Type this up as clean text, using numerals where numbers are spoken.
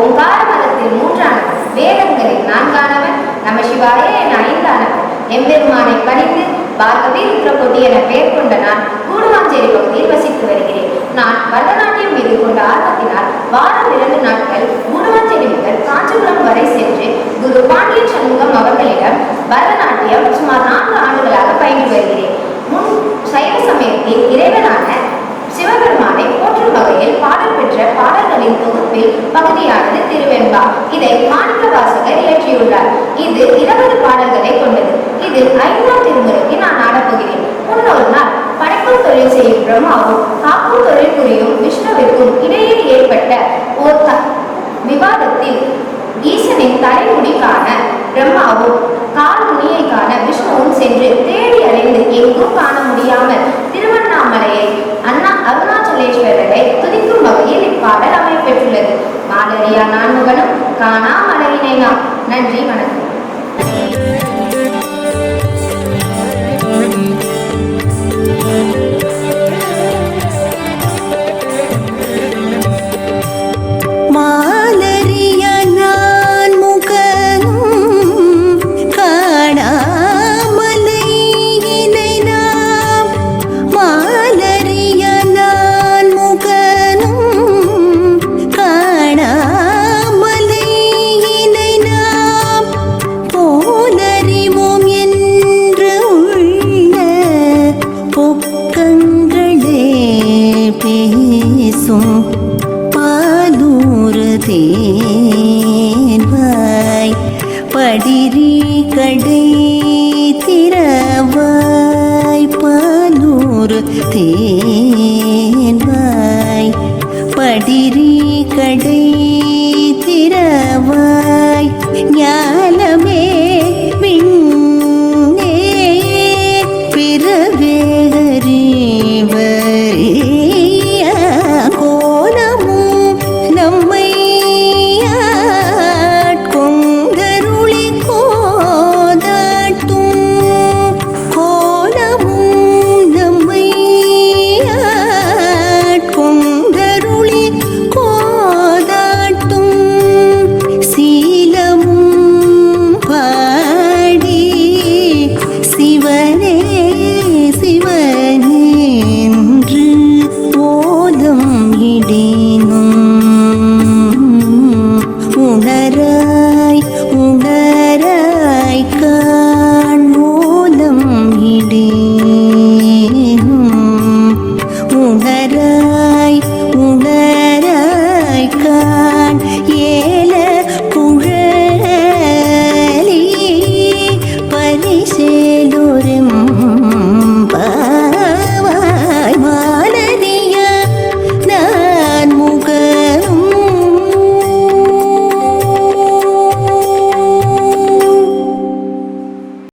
ஓங்கார மதத்தில் 3ஆனவன், வேதங்களில் 4ஆனவன், நம சிவாய என 5ஆனவன், எம்பெருமானை பணிந்து பார்கவி ருத்ரகோட்டி என பெயர் கொண்ட நான் கூடுவாஞ்சேரி பகுதியில் வசித்து வருகிறேன். நான் பரதநாட்டியம் மீது கொண்ட ஆர்வத்தினால் வாரம் 2 நாட்கள் கூடுவாஞ்சேரி முதல் காஞ்சிபுரம் வரை சென்று குரு பாண்டியன் சண்முகம் அவர்களிடம் பரதநாட்டியம் சுமார் 4 ஆண்டுகளாக பயின்று வருகிறேன். முன் சைவ சமயத்தில் இறைவனான சிவபெருமானை போற்றும் வகையில் பாடல் பெற்ற பாடல்களின் தொகுப்பில் பகுதியானது திருவெண்பா. இதை மாணிக்க வாசகர் இயற்றியுள்ளார். இது 20 பாடல்களை கொண்டது. இதில் 5ஆம் திருமுறைக்கு நான் ஆடப்போகிறேன். முன்னொரு நாள் படைக்கும் தொழில் செய்யும் பிரம்மாவும் காக்கும் தொழில் புரியும் விஷ்ணுவிற்கும் இடையே ஏற்பட்ட ஓர் விவாதத்தில் ஈசனின் தலைமுடி காண பிரம்மாவும் கால் நுனியை காண விஷ்ணுவும் சென்று தேடி அலைந்து எங்கும் காண முடியாமல் திருவண்ணாமலையை அருணாச்சலேஸ்வரரை துதிக்கும் வகையில் இப்பாடல் அமைப்பெற்றுள்ளது. மாலரியா நான்முகனும் காணா மலையினை நாம். நன்றி, வணக்கம். படிரி கடை திறவாய் பாலூர் தேன்வாய் படிரி கடை திறவாய் ஞானமே விண்ணே பிறவே அறிவரே கோலமும் நம்மை சிவனே என்று போதம் இடே